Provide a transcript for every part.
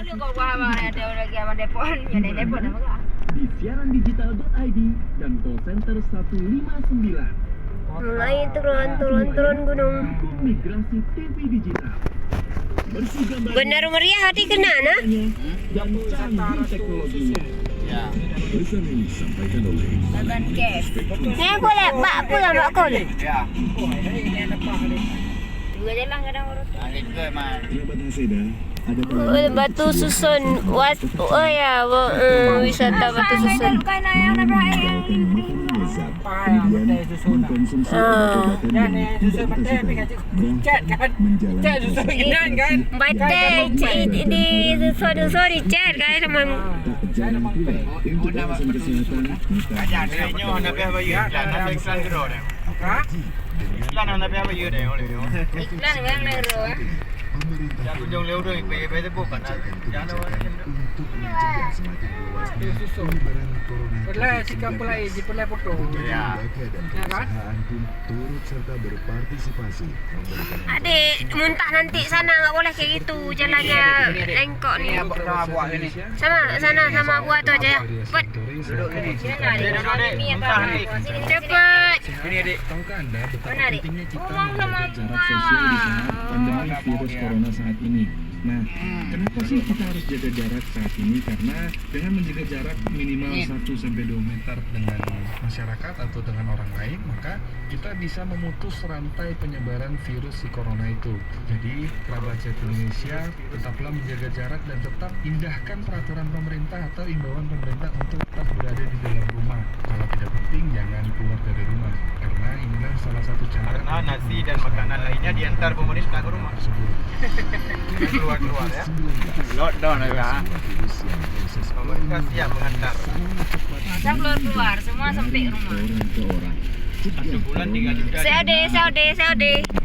Ini kok ada lagi sama Depon, ya Depon apa enggak? Di siarandigital.id dan call center 159. Mulai turun gunung. Migrasi TV digital. Bersih gambar Benar meriah hati kena nah. dan canggih teknologinya. Ya. Pesan ini disampaikan oleh Bagan cash. Ni aku lepak pula mak kau. Ya. Dua jalan kadang urut. Ada juga man. Sahabat Haseda, ada Batu Susun. Oh ya, wisata Batu Susun. Bukan yang ada yang mengkonsumsi obat-obatan yang tidak tersedia, bahkan menjalani kan? Baca di sorry chat guys teman. tak jarang pula untuk alasan kesehatan Aja adanya nak pergi bayu dan nak iklan dulu dah. Iklan nak pergi bayu dah oleh. iklan yang lero. Jangan kunjung lewat dulu, pergi bukan. Jangan Pelai sikap pelai di pelai foto. Ya. Ya kan? turut serta berpartisipasi Adik, muntah nanti sana nggak boleh kayak gitu jalannya lengkok nih. Ini sama buat ini. Sama gua tuh aja ya. Cepet, Duduk ini. Ini Muntah apa? ni. cepet. Ini adik. Tahukah Anda betapa Mana, Dik? pentingnya kita Ngomong sama menjaga jarak sosial di saat pandemi virus corona saat ini? Nah, kenapa sih kita harus jaga jarak saat ini? Karena dengan menjaga jarak minimal 1-2 meter dengan masyarakat atau dengan orang lain, maka kita bisa memutus rantai penyebaran virus si corona itu. Jadi, kerabat Chat Indonesia tetaplah menjaga jarak dan tetap indahkan peraturan pemerintah atau imbauan pemerintah untuk tetap berada di dalam rumah. Kalau tidak penting, jangan keluar dari rumah. Karena inilah salah satu cara Karena nasi dan makanan lainnya diantar pemerintah ke rumah. Keluar ya. Lockdown ya. Pemerintah siap mengantar. Masa keluar semua sampai rumah. orang ke orang. Satu bulan 3 juta. COD.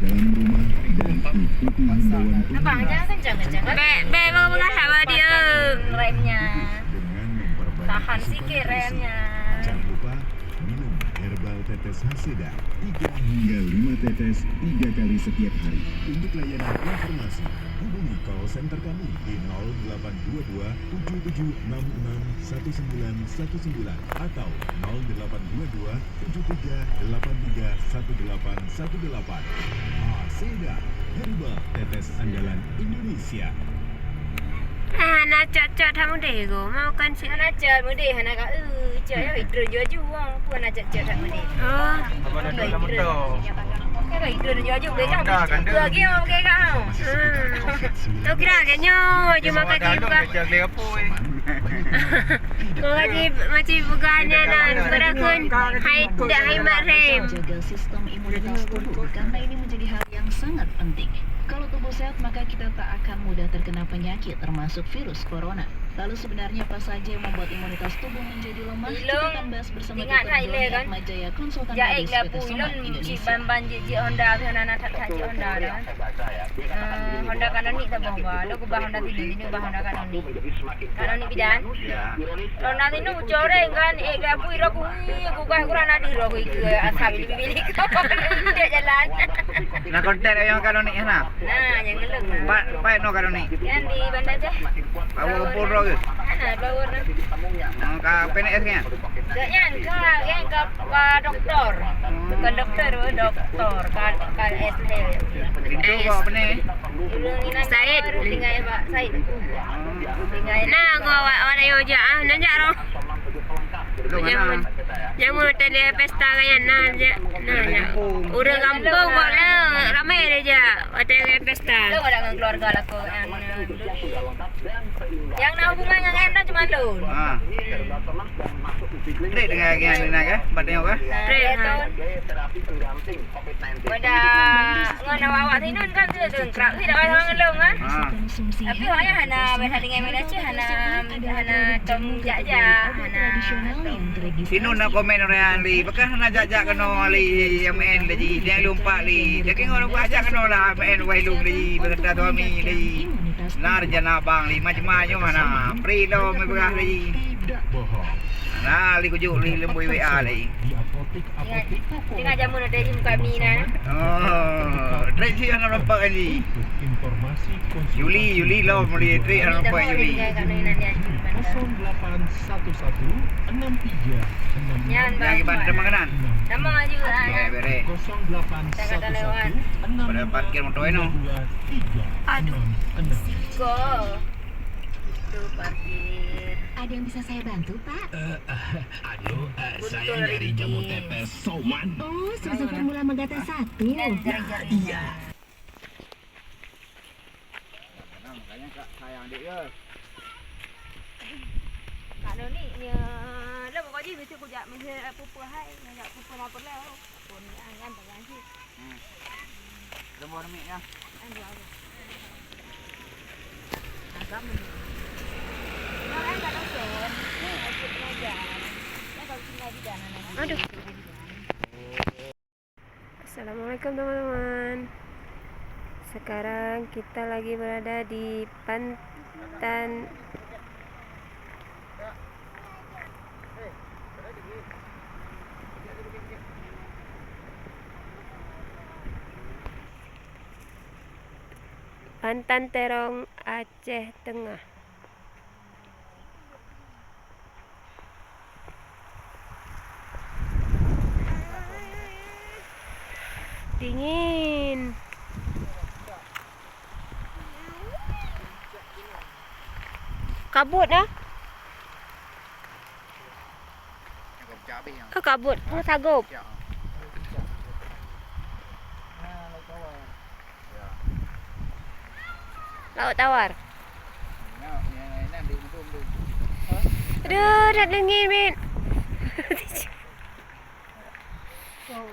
Dalam rumah dan ikuti himbauan Abang jangan kencang-kencang. Be mau mengasah sama dia. Remnya. dengan memperbaiki Tahan asupan sikit gizi. remnya. Jangan lupa minum herbal tetes Haseda 3 hingga 5 tetes 3 kali setiap hari. Untuk layanan informasi, hubungi call center kami di 0822 7766 1919 atau 0822 7383 1818. Haseda herbal tetes andalan Indonesia. Nak cat kamu deh go. Mau kan sih. Hana cat mudi hana ka cat ya hidro jual pun nak cat hak mudi. Oh, Apa dah dalam motor? Kan hidro jual boleh kan? Dah, kan, dah. Lagi mau pakai kau. tu kira kayaknya cuma kaji buka. Macam dia apa Macam bukannya nak berakun hai tidak hai mak rem. Jaga sistem imunitas tubuh karena ini menjadi hal yang sangat penting. Kalau tubuh sehat maka kita tak akan mudah terkena penyakit termasuk virus corona. Lalu sebenarnya apa saja yang membuat imunitas tubuh menjadi lemah? Kita Ilung, akan bahas bersama ingat Dr. tak Ile Doni kan? Atmajaya, konsultan Ya medis lah PT pulun Somat cik Indonesia. ban je Honda tu hana tak cik Honda dah. Honda kanan ni tak bawa. Lo ku bah Honda ini bah Honda kanan ni. Kanan ni bidan. Honda ni nu coreng kan ga pui ro ku ku kah kurang ada ro ku ke asal bilik dia jalan. Nak kontak yang kalau ni nah. Nah, yang ngeleng. Pak no kalau ni. Yang di bandar je. Bawa pulro ke? Bawa Ka PNS nya. yang ke doktor. Bukan doktor, doktor kan SL. Itu kok apa ni? Said tinggal Pak Said. Tinggal Nah, gua ada yang aja nanya roh. Lu mana? Yang mau tadi pesta kayak nanya. Udah kampung boleh ramai aja. Ada pesta. Lu ada dengan keluarga lah kok yang nak hubungan dengan Enda cuma lu. Ah. Dek dengan yang ni nak ke? Batang ke? Pada ngana awak tinun kan tu kerap tidak orang ngelong kan. Konsumsi Tapi herbal awaknya hana tersebut berhati dengan Malaysia hana tom jaja hana tradisional yang teregistrasi. Sino nak komen orang li? Bekas nak jajak kena li yang main lagi. Dia lompat li. Dia kena orang ajak kena lah main wailung li. Berkata suami li. Nar jana bang li macam-macam mana. Pri lo me berah li. Tidak bohong. Nah li kujuk li lembui WA li. Di apotek Tengah jamu nak dari muka ni nah. Oh, trade sih anak nampak ni. Informasi Yuli lo muli trade anak nampak Yuli. Kat ni nanti. 081163 Yan Yang iban ada makanan. Nama aja lah. Ya bere. 0811 Pada parkir motor ini. Aduh. Go. Tu parkir. Ada yang bisa saya bantu, Pak? Saya nyari jamu tepes Soman. Oh, susu formula Megata 1. Iya. Makanya kak sayang dia ya. Kak ni nya lah pokok je mesti kujak mesti pupu hai, nak pupu apa lah. Pun angan tangan sih. Lembar mik ya. Anu aku. Agak mun. Nah, kan tak sen. Aku pengajar. Kan kalau sini di dana. Aduh. Assalamualaikum teman-teman. Sekarang kita lagi berada di Pantan Terong, Aceh Tengah. Dingin. Kabut ah. Oh, kabut. Oh, sagup. Laut tawar. Aduh, dah dingin, Min.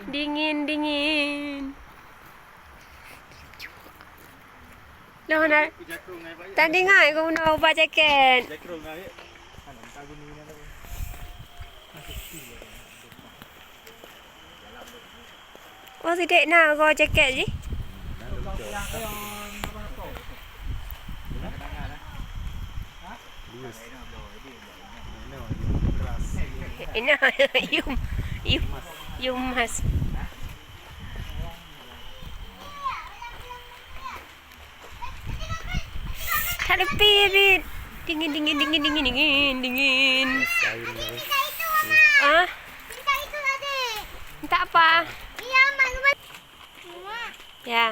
Dingin. Loh, nak. Tadi ngai kau nak ubah jaket. Oh, tidak nak kau jaket je. Enak, you mas. Tak lepi, Bin. Dingin. Ah? Minta apa? Ya.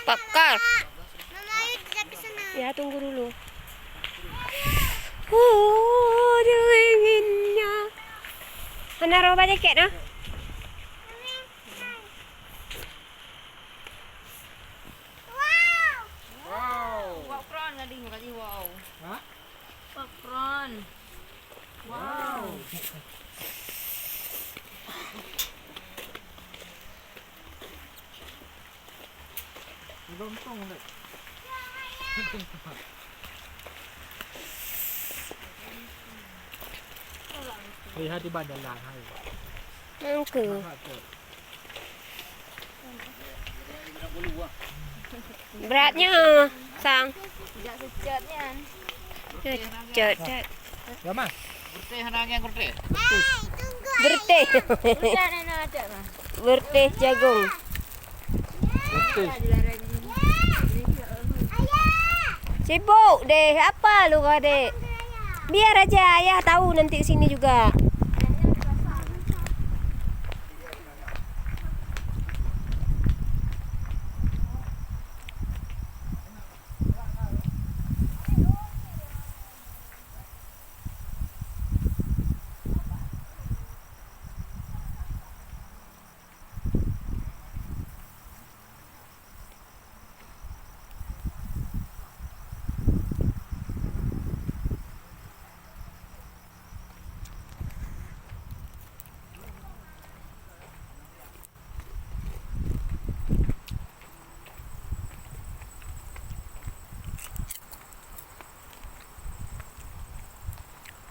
Bakar. Ya, tunggu dulu. Dinginnya. Mana roba jaket ah? Wakron tadi muka dia wow. Hah? Wakron. Wow. Lontong ni. Lihat di badan lah hai. Ke. Beratnya, Sang. Tidak secatnya. Cet. Ya mas. Kurte hanang yang kurte. Berteh. Udah nak ada mah. Berteh jagung. Sibuk deh. Apa lu kau dek? Biar aja ayah tahu nanti sini juga.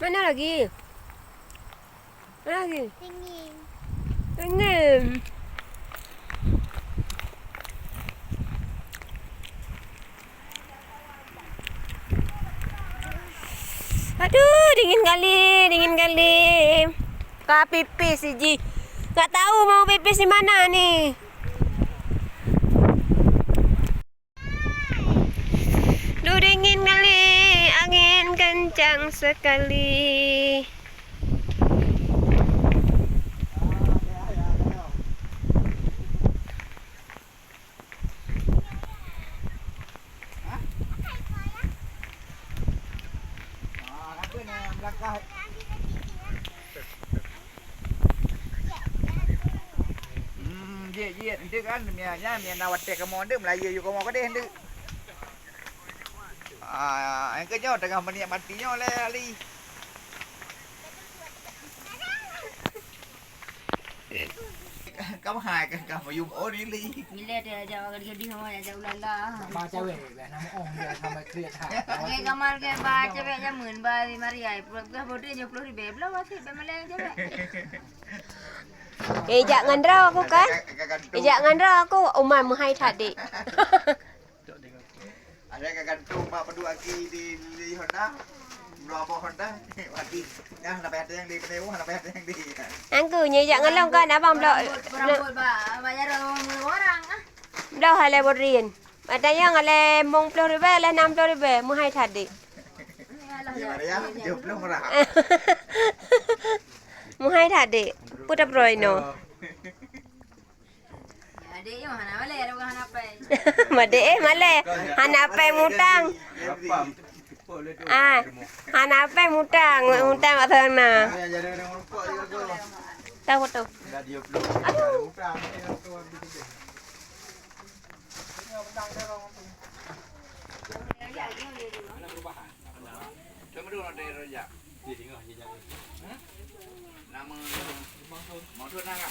Mana lagi? Dingin. Aduh, dingin kali. Kak pipis Ji. Gak tahu mau pipis di mana nih. Duh, dingin kali, angin kencang sekali. Dia itu kan mianya nawat teh kamu ada Melayu kamu ke deh itu. Yang kenyo tengah menikmatinya oleh Ali. Kamu hai kan kamu yum oh ni Li. Bila dia ajak gadi sama ajak ulala. มาเจ้าเว่แบบน้ำอ่องเดี๋ยวทำไมเครียดหา Okey kamal ke ba cewek jamun ba di Maria. Pura bodoh 20 ribu. Belum masih bemeleng cewek. Jangan raw aku kan? Jangan raw aku umar mahai tadi. Ada gantung mak pedua ki di Honda. Berapa Honda? Wati. Nah, nak payah yang di Penewu, nak payah yang di. Angku nya jangan long kan abang belok. Rambut ba bayar orang ah. Belok hale borin. Katanya ngale mong 10 ribu le 60 ribu mahai tadi. Ya Maria, jauh belum murah. Mahai tadi. Putar broino. Adik yo hana balik ada bukan hana pai. Made male. Hanapai mutang. Hanapai mutang atau na. Ya jadi orang rokok juga. Tahu tu. Radio belum. Aduh. Coba dulu ada rojak. Nama motor naga.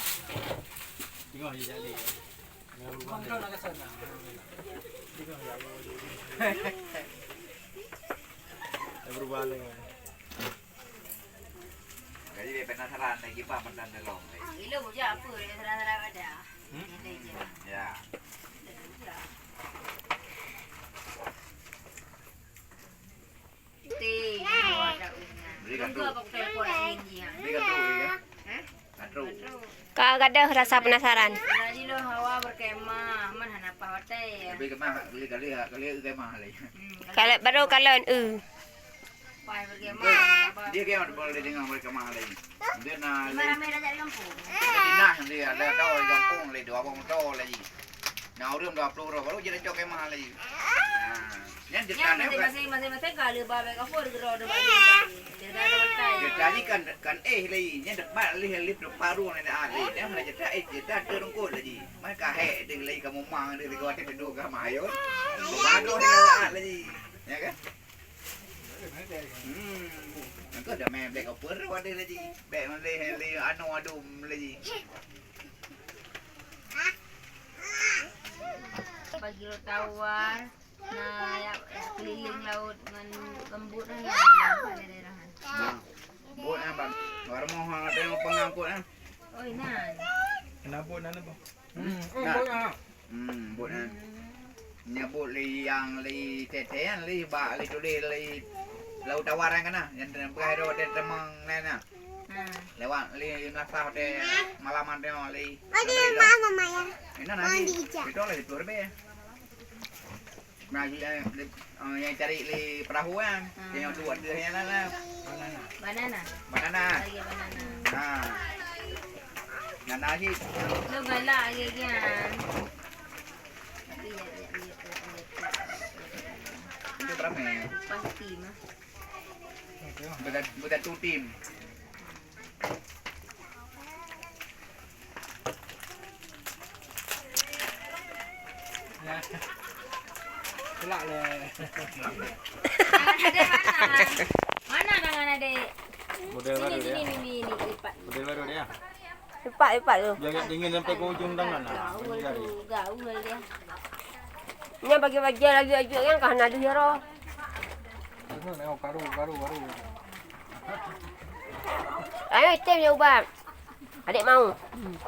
Kontrol nak sana. Perubahan lagi. Jadi dia penasaran lagi apa mendan delong. Gila buja apa dia serang-serang ada. Ya. Beri kan tu. Apa telefon ini ya? Beri kan tu ya. Katru. Kagak ada rasa penasaran. Jadi lo hawa berkemah, man hana apa hotel. Beri kemah kali kemah lagi. Kalau baru kalau Pai berkemah. Dia kemah boleh dengar mereka kemah lagi. Dia nak Ramai dah cari kampung. Jadi nah dia ada tahu di kampung lagi 2 abang tahu lagi. Nah orang 20 baru jadi cok kemah lagi. Yang Ya, dekat ni masing-masing kali bawa kapur gerak ada balik. Dia dah ada bantai. jadi kan lagi yang dekat lih paru ni ada dia mana jadi jadi terungkut lagi. Mereka dia lagi kamu mang dia kau ada duduk kamu ayo. Baru dia lagi. Ya kan? Itu ada main black opera ada lagi. Back lagi anu adum lagi. Bagi lo tawar. Nah, ya keliling laut dengan lembut dan ada daerahan. Buat apa? Baru mau ada pengangkut kan? Oh, inan. Kenapa nana bang? Buat nyebut li yang li tetean li ba li tulis li laut tawaran kan nah yang berada di temang nena lewat li nasah de malaman de li mama ya ini nanti itu li tur be nah yang cari li perahu kan yang buat dia nana Banana. Ah. Lagi banana. nah nana sih Lo galak lagi kan. itu berapa Pasti mah. bukan tu tim Kelak le. Tangan adek mana? Mana tangan adek? Model baru dia. Ini lipat. Model baru dia. Cepat tu. Jangan dingin sampai ke ujung tangan lah. Gaul dia. Nya bagi-bagi lagi aja yang kan ada hero. Itu nengok baru. Ayo tem ya ubah. Adik mau.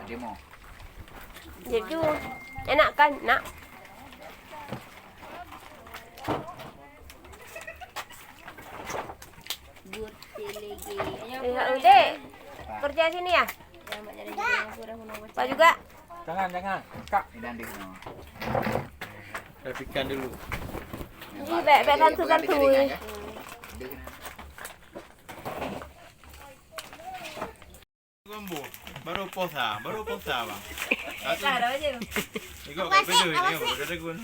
dia mau Jadi enak kan? Nak. Dua Lihat Dek. Kerja sini ya? Pak juga? Jangan. Kak. Dan dia no. Rapikan dulu. Ini baik-baik santu-santuy. Baru posa bang. Claro aja. Ikaw betul ini udah gun.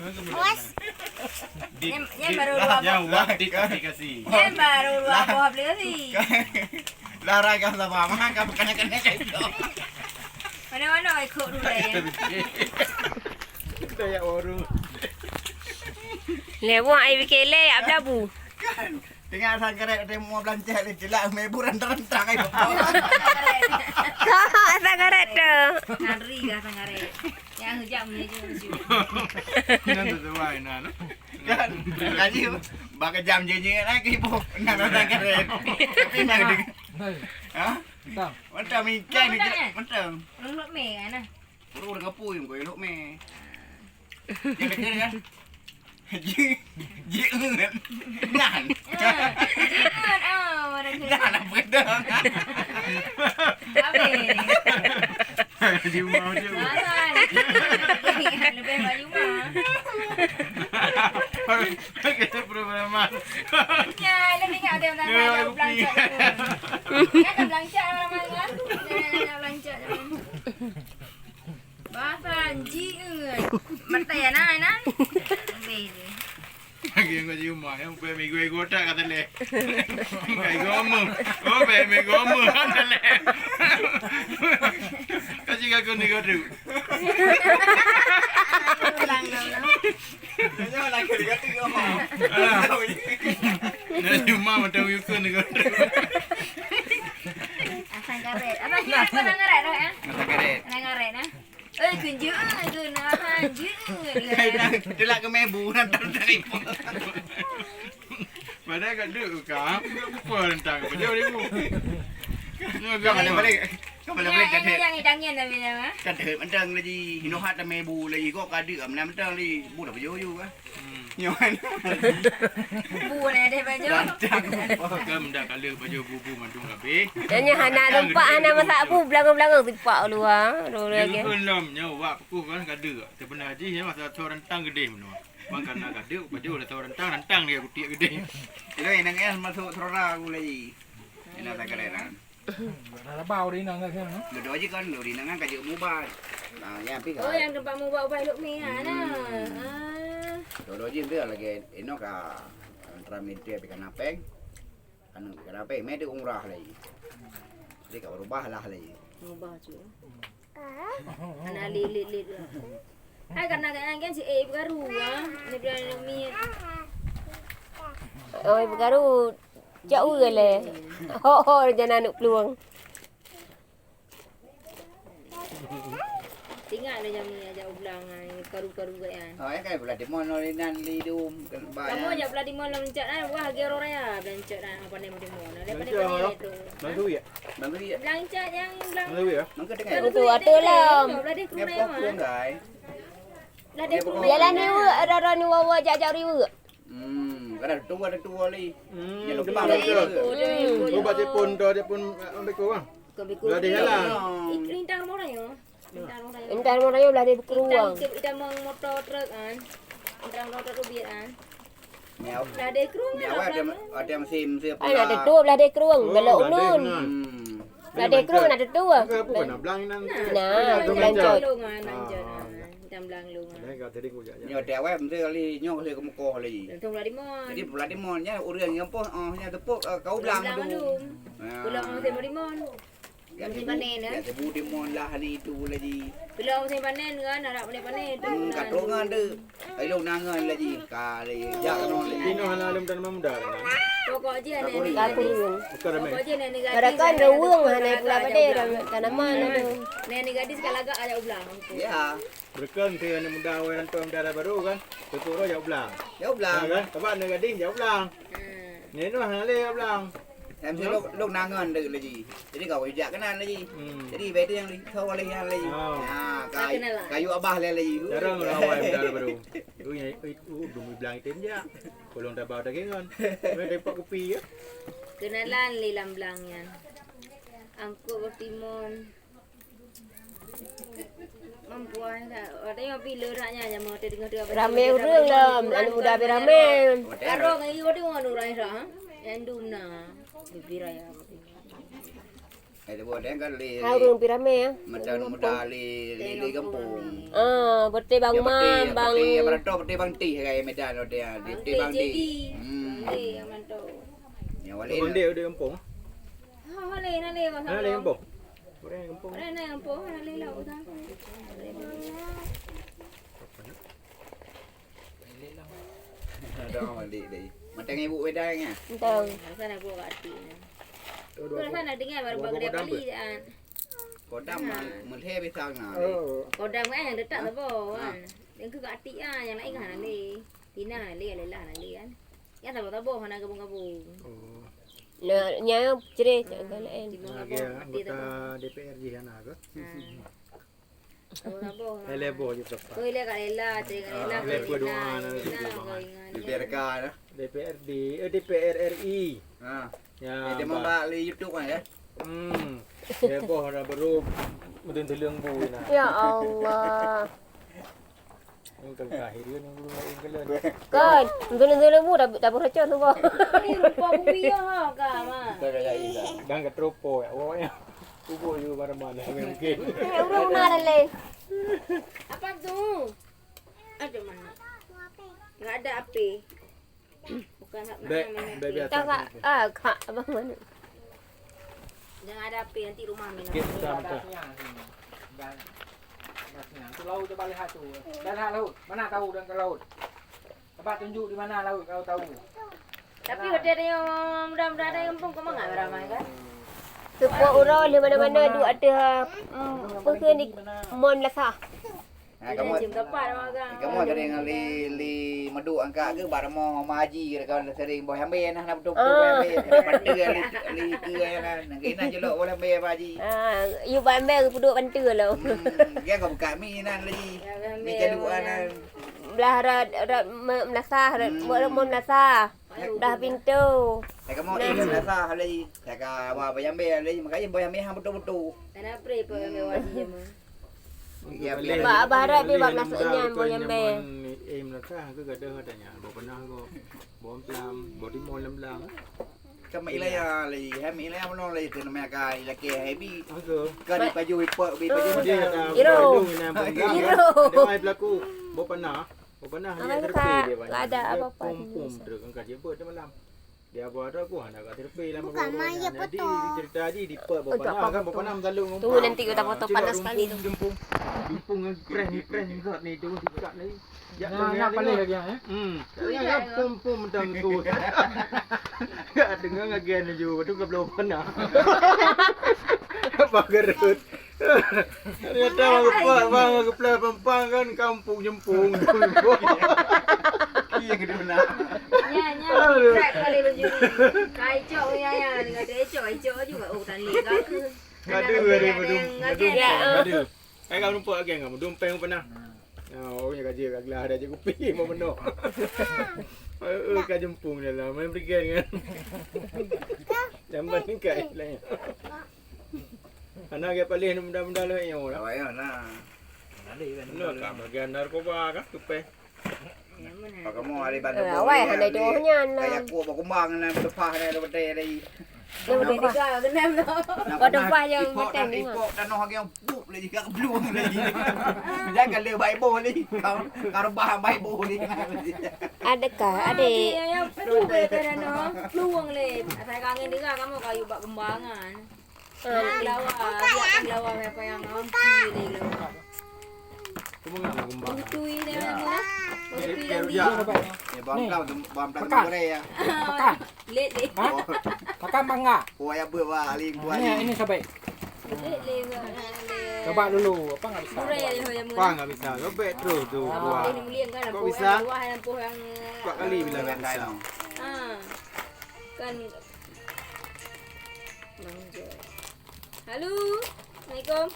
Yan baru dua aplikasi. Yan baru dua buah aplikasi. Lara ka sa mama ka kanya-kanya kayo. Mana-mana ay ikut dulu ya. Kaya orang. Lewat air bikele abdabu. Tinggal sang kerek dia mau belanja ni jelak meburan terentang ayo. Tak karet tu. Nari kah sangare. Yang hujak punya je. Nanti sesuai nah. Kan kaji baka jam je lagi bu. Nak sang kerek. Tapi nak dia. Hei. Ha? Tang. Macam ikan ni macam. Luk me kan ah. Buru dengan pui kau elok me. Jadi kan. Ji engan. Nan. Jangan orang ni. Nan apa dah. Apa? Di rumah je. Masan. Lebih baju mah. Kita problema. Ya, lebih ingat ada orang ada belanja. Kan belanja orang kan. Jangan belanja. Basan ji engan. Mata ya nah. Lagi yang kau di rumah yang pe minggu tak kata le. Kai gomu. Oh pe me gomu kata le. Kasi aku ni kau tu. Jangan lagi dia kata kau. Nanti rumah macam you ni kau tu. Asang karet. Apa asang karet dah ya? Masa kerek. Asang karet nah. Kunjuk nak anjing. Dia nak ke mebu nak dari pun. Padahal kat duk kau. Apa rentang? Baju dia bu. Kau mana balik? Kau mana balik kat Yang hidangnya dah bila mah. kat mentang lagi hinohat dah mebu lagi kau kadi am nam mentang lagi bu dah baju you kan. Nyaman. Bu ni ada baju. Kau dah kala baju bubu mandung habis. Tanya anak tempat anak masak apa belakang-belakang tipak luar. Dulu lagi. Yang belum nyawa aku kan kada. Sebenarnya haji ya masa tu rentang gede menua. Makan nak kada baju dah tu rentang dia kutik gede. Itu yang nang masuk serora aku lagi. Enak tak keren kan. Dah bau di nang kan. Dua je kan dua di nang kan kajuk mubat. Nah, yang pi Oh, yang tempat mu buat ubat luk mi nah. Dua je tu lagi enok ka antara media pi kan apeng. Kan apeng me dia umrah lagi. Jadi kau rubah lah lagi. Ubah tu. Anak lilit. Hai kan kan si A baru ah. Ni biar mi. Oh, ibu baru jauh le. Oh, jangan nak peluang. Tinggal dia jam ni aja ulang karu-karu kan. Oh, kan pula demon nan li dum kan Kamu aja pula di mall mencet ah. Wah, gero raya bencet ah apa ni di mall. Daripada tu. Bantu ya. Bantu dia. Belancat yang belang. Bantu ya. Mangka dengar. Betul ada lah. Belah dia Dia kurang pokok guys. Belah dia kurang. Jalan ni ada ni wawa jajak riwa. Ada tua li. Ya lu Lepas kepala tu. Kau baca pun ambil kau bang. Belah dia jalan. Lintang orang yo. Lintang orang yo. Entar mau raya belah dia keruang. Kita mau motor truk kan. Lintang motor tu biar kan. Miau. Belah dia kurang. Miau ada mesin siapa. Ai ada tu belah dia keruang belok ulun. Belah dia keruang ada tu. Apa nak belang nan. Nah, Lanjut lungan, lanjut. Jam belang lungan. Kau tadi kau jalan. Nyo dewe mesti kali nyo kali ke muka kali. Tunggu belah di mall. Jadi pula di monnya urang yang apa nya tepuk kau belang tu. Pulang musim di mall. Musim panen Ya tebu di mon lah ni tu lagi. Pulang musim panen kan, nak boleh panen. Katrongan de. Ai lu nangan lagi kali. Jak no lagi. Dino hana lem dan muda. Pokok je ni. Kakurin. Bukan ramai. Pokok je ni gadis. Ada kan rewang hanai pula pada tanaman ada. Ni gadis kalagak ada ulang. Ya. Berkan tu yang muda awal nanti muda baru kan. Tutur roh jauh belang. Ya belang. Kan? Kabar ni gading jauh belang. Neno hana le belang. Em sẽ lúc nangan được là gì? Jadi kau ijak kanan lagi. Jadi beda yang kau oleh yang lagi. Ah, kayu abah le lagi. Jarang awal muda baru. Ui dumi belang itu je. Kolong dah bawa daging kan. Mereka dapat kopi ya. Kenalan li lam belangnya. angkut bertimun. Mempuai tak. Katanya bila raknya aja mau dengar dia. Rame urang lah, anu muda rame. Karo ngai wadi ngono rai ra. Yang duna. Bibiraya. Ada buat yang kan li. Urang rame ya. Macam muda li kampung. Bete bang mam, bang. Ya berato bete bang ti kayak Medan dia. Di bang ti. Yang mantau. Ya wali. Dia udah kampung. Ha le na le masa. Ada kampung. Orang kampung. Ada na kampung, le la udah. Ada wali deh. Macam ibu wedangnya. Entang. Sana gua kat hati. Kau sana dengar baru dia beli kan. Kodam menteh pisang nah. Kodam kan yang dekat tu kan. Yang ke kat hati ah, yang lain kan le. Tina le lelah le kan. Yang tabu-tabu hana gabung-gabung. Nya cerit kan lain. Anggota DPR di sana ke? Tabu-tabu. Lebo je berapa? Kau lihat kat lelah, cari kat lelah. Lepo doa nak DPRK dah. DPRD, DPR RI. Ha. Ya. Dia membak li YouTube kan ya. Lebo dah baru mungkin telung bu nah. Ya Allah. Yang kahir yang dulu yang kelan. Kan, dulu-dulu mu dah beracun tu bah. Ini rupa bumi ha ka ma. Dan kat tropo ya. Pokoknya kubu you mana-mana mungkin. Urang mana le? Apa tu? Ada mana? Enggak ada api. Bukan hak Biasa. Tak kak abang mana? Jangan ada api nanti rumah minum. Kita betul. Ke laut tu balik hatu. Dan laut. Mana tahu dan ke laut. Tempat tunjuk di mana laut kalau tahu. Tapi ada yang mudah-mudahan ada yang kampung kau mengapa ramai kan? Semua orang di mana-mana duk ada pergi di Mon Melasa. Kamu Jam tepat magang. kamu ada yang li madu angkat ke bar mo maji ke kawan sering boy hambe nah nak betul hambe pantu li ke kan kena jelok boleh hambe maji. You bambe duduk bantu lo. Dia kau buka mi nan li. Mi caduan. Belah Melasa, Mon Melasa. Dah pintu. Kamu ini rasa li. Jaga wa boy hambe li makanya boy hambe hang betul-betul. Karena pre pun yang wajib mah. Ya Ba barat dia bab nasanya boyang be. Melaka ke gadah adanya. Bo pernah ko bom plam, bo timon lam-lam. Kami ilaya li, kami ilaya menolong li tu nama kai ilake hebi. Aku. Kan baju ipok bi baju Dia muda. ada Hero. Hero. Dia mai berlaku. Bo pernah dia terpi dia banyak. Ada apa-apa. Pom truk angkat dia buat dia malam. Dia buat aku nak kat terpi lama jadi cerita di per bo pernah kan bo pernah mentalung. Tunggu nanti kita foto panas sekali tu. Jempung pren ni tu dekat ni. Nak balik lagi ya. Ya pom tang tu. Enggak dengar ngagian je betul ke belum pernah. Bagerut. Dia tahu apa bang ke plan pempang kan kampung jempung. Iya gede benar. Nya crack kali baju ni. Kai cok ya dengan dia cok juga tali ke. Ada bedum. Ada. Kamu nampak lagi enggak? Dompeng pernah. Oh, ya gaji agak ada je kopi mau benar. Ka jempung dia lah, main pergi kan. Zaman ni kai lah. Anak ke paling mudah-mudah lah yang orang. Awak ya nah. Nak kat bagian narkoba kah tupai. Pak kamu hari bantu. Awak ada dohnya nah. Kayak aku berkembang nah berpah nah betul lagi. Yang Dia dekat. juga kenal tu. Berdepan yang macam ni. Ipok dan orang yang bup lagi kat belum lagi. Jangan le Bible lagi. Kau bah Bible lagi. Adakah adik? Yang flu betul no. Peluang le. Saya kangen juga kamu kayu bak kembangan. Lawa, biar lawa apa yang ampi ni lawa. Kamu ngapa kumbang? Tui dia mana? Tui dan Ya. Ya bom kau tu bom tak boleh ya. Makan. Late. Makan bangga. Kau yang buat ali buat. Ini sampai. Late. Coba dulu. Apa enggak bisa? Murai dia yang Apa enggak bisa? Robek terus tu buat. Ini mulian kan Kok lampu bisa? yang bawah lampu yang 4 kali bilang enggak bisa. Kan manja. Halo. Assalamualaikum.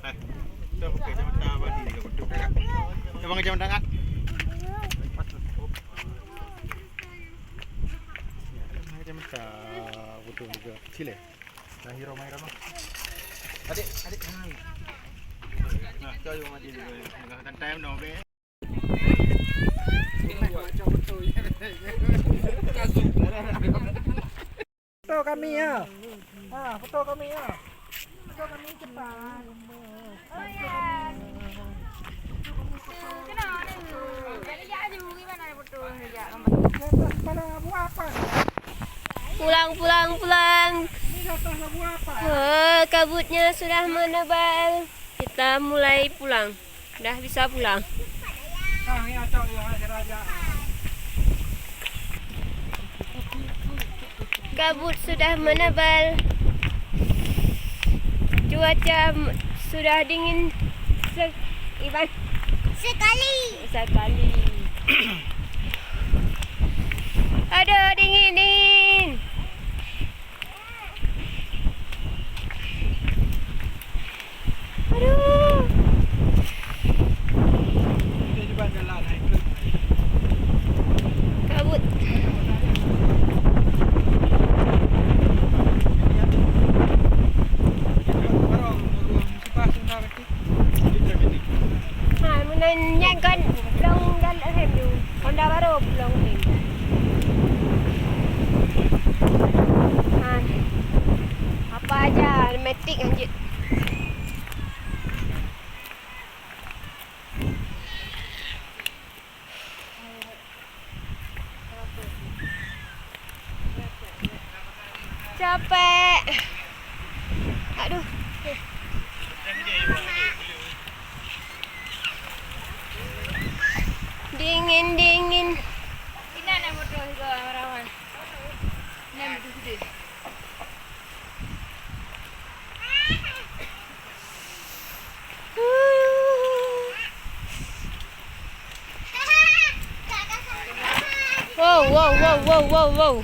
Hai. jangan tangan. Macam betul juga kecil ya. Nah, hero main ramah. Adik. Nah, kau yang mati juga. Enggak time no be. Foto kami ya. Foto kami ya. Foto kami cepat. Pada buat apa? Pulang. Ini datang buat apa? Kabutnya sudah menebal. Kita mulai pulang. Dah bisa pulang. Ya cok ya raja. Kabut sudah menebal. Cuaca sudah dingin sekali. Aduh, dingin. Aduh. Kabut. Menanyakan long dan rem du. Honda baru long rem. Apa aja matic anjir. Capek. Aduh. Dingin. Ini ada motor juga rawan. Ini motor gede. Wow.